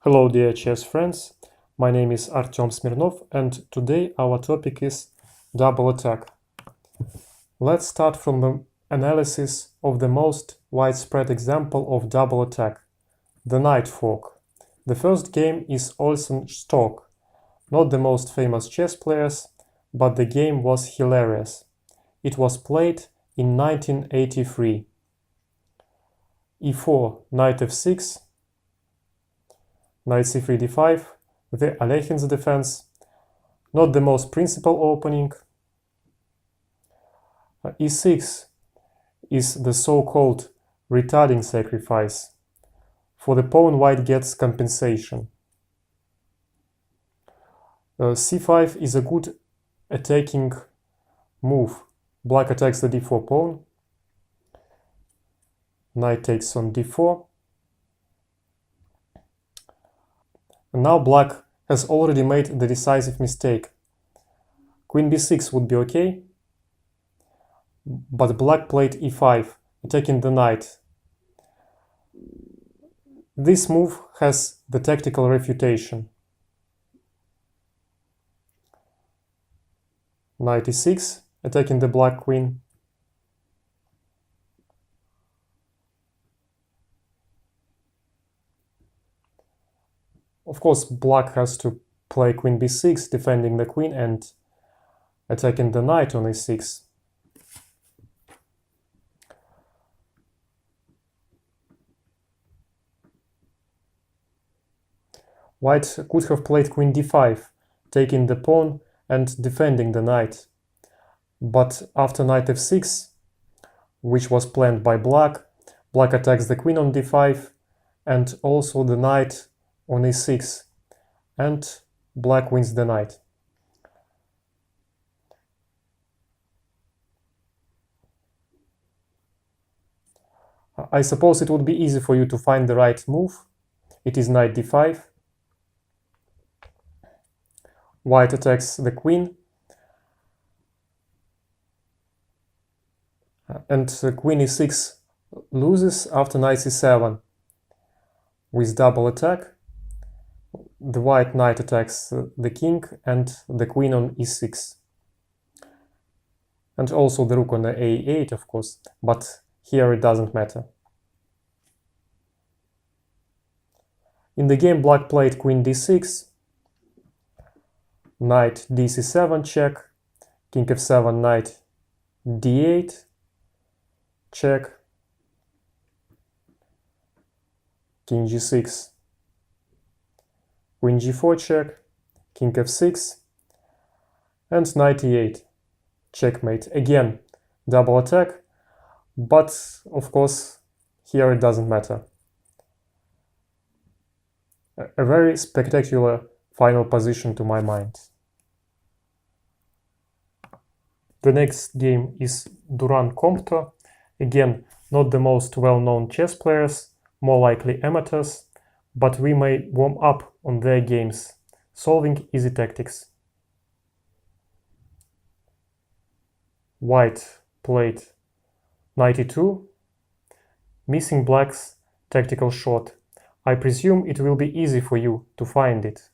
Hello dear chess friends, my name is Artyom Smirnov and today our topic is double attack. Let's start from the analysis of the most widespread example of double attack, the knight fork. The first game is Olsen Stork, not the most famous chess players, but the game was hilarious. It was played in 1983. e4, knight f6, knight c3 d5, the Alekhin's defense, not the most principal opening. e6 is the so-called retarding sacrifice. For the pawn, white gets compensation. c5 is a good attacking move. Black attacks the d4 pawn. Knight takes on d4. And now black has already made the decisive mistake. Queen b6 would be okay, but black played e5, attacking the knight. This move has the tactical refutation. Knight e6, attacking the black queen. Of course, black has to play queen b6, defending the queen and attacking the knight on e6. White could have played queen d5, taking the pawn and defending the knight. But after knight f6, which was planned by black, black attacks the queen on d5 and also the knight on e6, and black wins the knight. I suppose it would be easy for you to find the right move. It is knight d5. White attacks the queen, and queen e6 loses after knight c7. With double attack, the white knight attacks the king and the queen on e6. And also the rook on the a8, of course, but here it doesn't matter. In the game, black played queen d6, knight dc7 check, king f7, knight d8 check, king g6, queen g4 check, king f6, and knight e8 checkmate. Again, double attack, but of course here it doesn't matter. A very spectacular final position to my mind. The next game is Duran-Compte. Again, not the most well-known chess players, more likely amateurs, but we may warm up on their games, solving easy tactics. White played knight e2, missing black's tactical shot. I presume it will be easy for you to find it.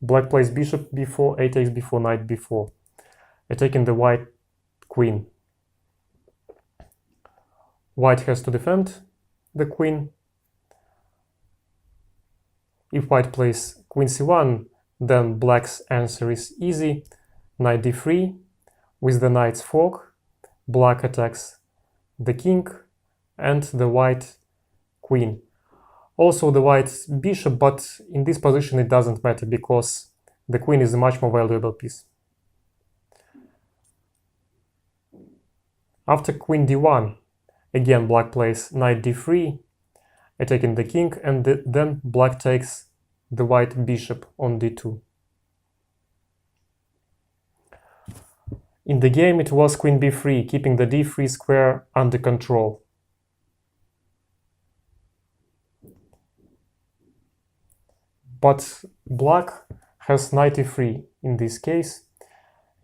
Black plays bishop b4, a takes b4, knight b4, attacking the white queen. White has to defend the queen. If white plays queen c1, then black's answer is easy. Knight d3, with the knight's fork, black attacks the king and the white queen. Also the white's bishop, but in this position it doesn't matter because the queen is a much more valuable piece. After queen d1, again black plays knight d3, attacking the king, and then black takes the white bishop on d2. In the game it was queen b3, keeping the d3 square under control. But black has knight e3 in this case.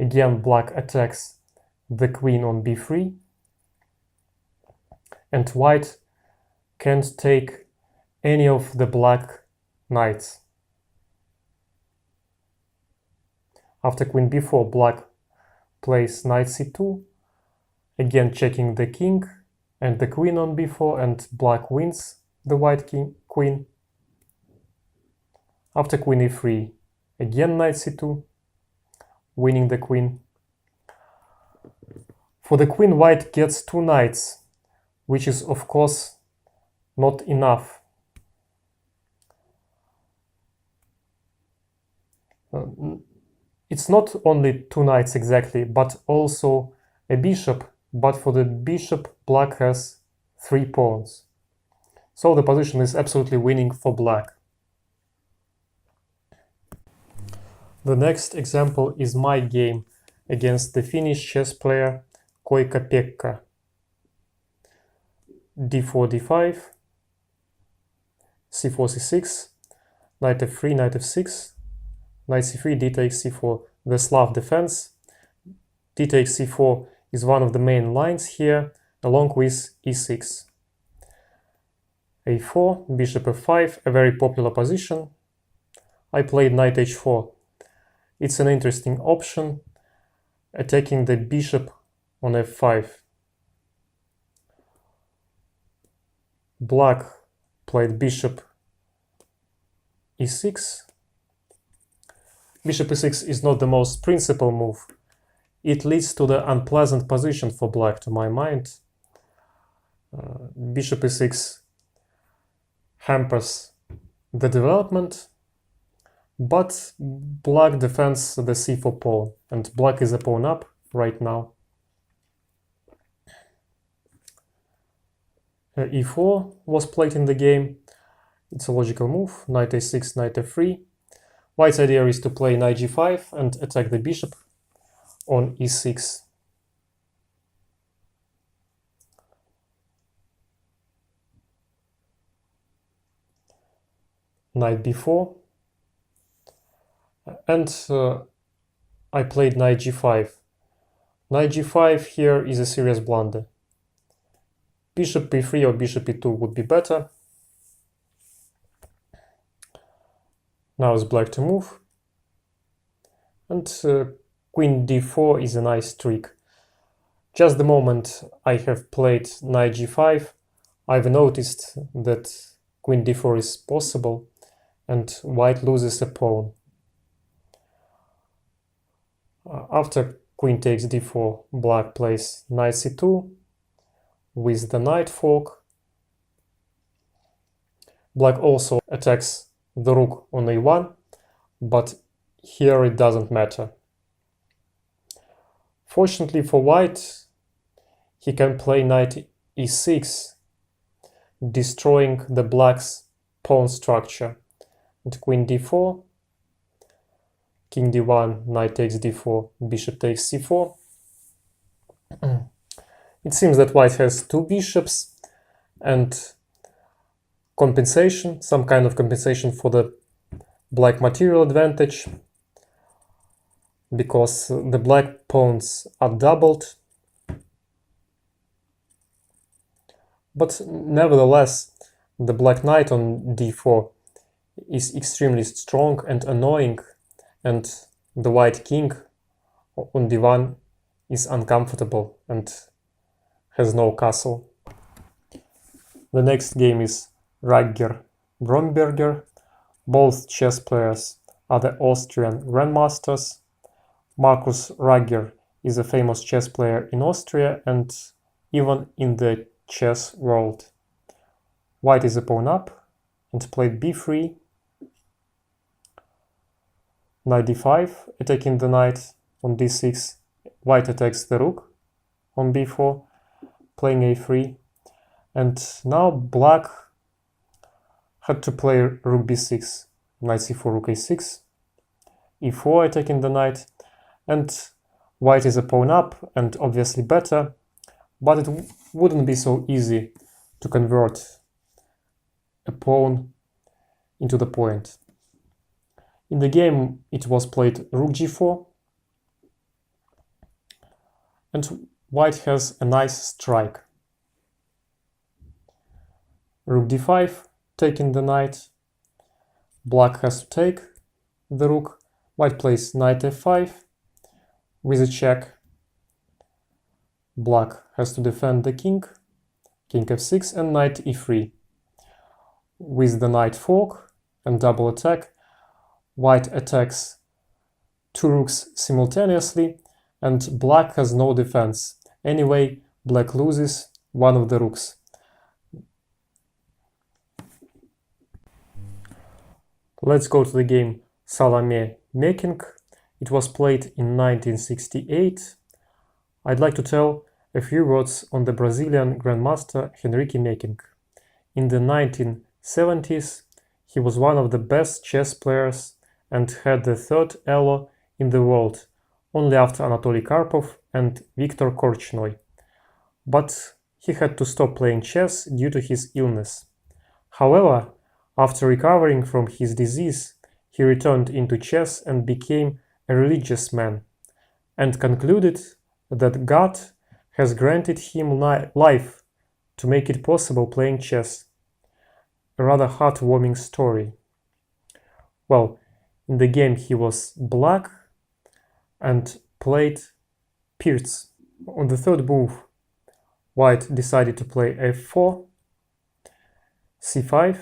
Again, black attacks the queen on b3, and white can't take any of the black knights. After queen b4, black plays knight c2, again checking the king and the queen on b4, and black wins the white queen. After queen e3, again knight c2, winning the queen. For the queen, white gets 2 knights, which is of course not enough. It's not only 2 knights exactly, but also a bishop, but for the bishop, black has 3 pawns. So the position is absolutely winning for black. The next example is my game against the Finnish chess player Koika-Pekka. d4, d5, c4, c6, knight f3, knight f6, knight c3, d takes c4, the Slav defense. D takes c4 is one of the main lines here, along with e6. a4, bishop f5, a very popular position. I played knight h4. It's an interesting option, attacking the bishop on f5. Black played bishop e6. Bishop e6 is not the most principal move. It leads to the unpleasant position for black, to my mind. Bishop e6 hampers the development, but black defends the c4 pawn, and black is a pawn up right now. e4 was played in the game. It's a logical move. Knight a6, knight f3. White's idea is to play knight g5 and attack the bishop on e6. Knight b4. And I played knight g5. Knight g5 here is a serious blunder. Bishop b3 or bishop e2 would be better. Now it's black to move. And queen d4 is a nice trick. Just the moment I have played knight g5, I've noticed that queen d4 is possible and white loses a pawn. After queen takes d4, black plays knight c2 with the knight fork. Black also attacks the rook on a1, but here it doesn't matter. Fortunately for white, he can play knight e6, destroying the black's pawn structure. And queen d4, king d1, knight takes d4, bishop takes c4. It seems that white has 2 bishops and compensation, some kind of compensation for the black material advantage, because the black pawns are doubled. But nevertheless, the black knight on d4 is extremely strong and annoying, and the white king on d1 is uncomfortable and has no castle. The next game is Ragger-Bromberger. Both chess players are the Austrian grandmasters. Markus Ragger is a famous chess player in Austria and even in the chess world. White is a pawn up and played b3. Knight d5, attacking the knight on d6. White attacks the rook on b4, playing a3. And now black had to play rook b6, knight c4, rook a6, e4, attacking the knight. And white is a pawn up and obviously better, but it wouldn't be so easy to convert a pawn into the point. In the game, it was played rook g4, and white has a nice strike. Rook d5, taking the knight. Black has to take the rook. White plays knight f5 with a check. Black has to defend the king, king f6 and knight e3. With the knight fork and double attack, white attacks two rooks simultaneously and black has no defense. Anyway, black loses one of the rooks. Let's go to the game Salome Meking. It was played in 1968. I'd like to tell a few words on the Brazilian Grandmaster Henrique Meking. In the 1970s, he was one of the best chess players and had the third elo in the world, only after Anatoly Karpov and Viktor Korchnoi. But he had to stop playing chess due to his illness. However, after recovering from his disease, he returned into chess and became a religious man, and concluded that God has granted him life to make it possible playing chess. A rather heartwarming story. Well, in the game he was black and played Pirc. On the third move, white decided to play f4, c5,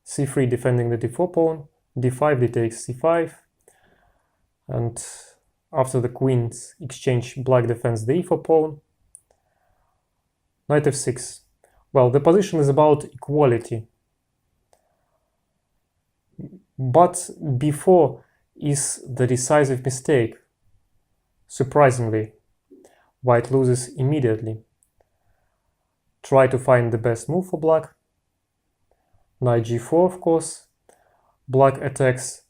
c3 defending the d4 pawn, d5 d takes c5, and after the queen's exchange, black defends the e4 pawn, knight f6. Well, the position is about equality. But before is the decisive mistake. Surprisingly, white loses immediately. Try to find the best move for black. Knight g4, of course. Black attacks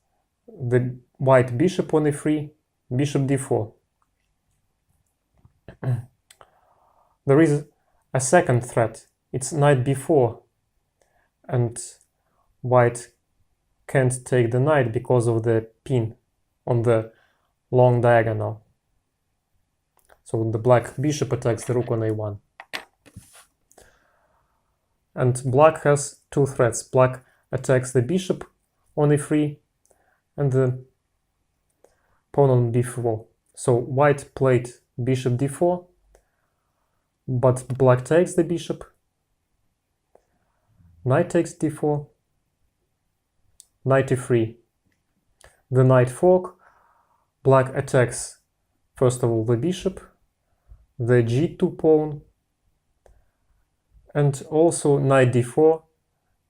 the white bishop on e3, bishop d4. There is a second threat. It's knight b4, and white can't take the knight because of the pin on the long diagonal. So the black bishop attacks the rook on a1. And black has two threats. Black attacks the bishop on e3 and the pawn on b4. So white played bishop d4, but black takes the bishop, knight takes d4, knight e3. The knight fork, black attacks first of all the bishop, the g2 pawn, and also knight d4,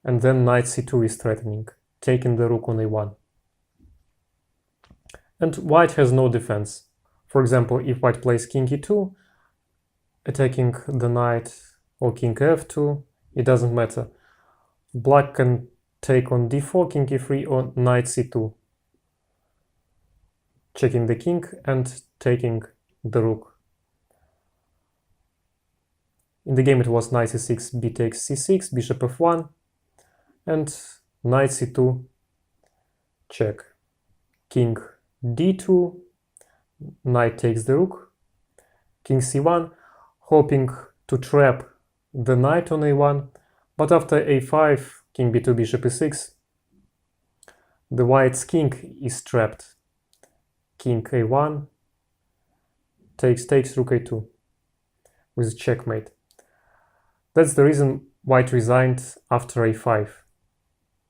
and then knight c2 is threatening, taking the rook on a1. And white has no defense. For example, if white plays king e2, attacking the knight, or king f2, it doesn't matter. Black can take on d4, king e3, or knight c2, checking the king and taking the rook. In the game it was knight c6, b takes c6, bishop f1, and knight c2, check. King d2, knight takes the rook, king c1, hoping to trap the knight on a1, but after a5, king b2, bishop e6, the white's king is trapped. King a1, takes, rook a2, with checkmate. That's the reason white resigned after a5.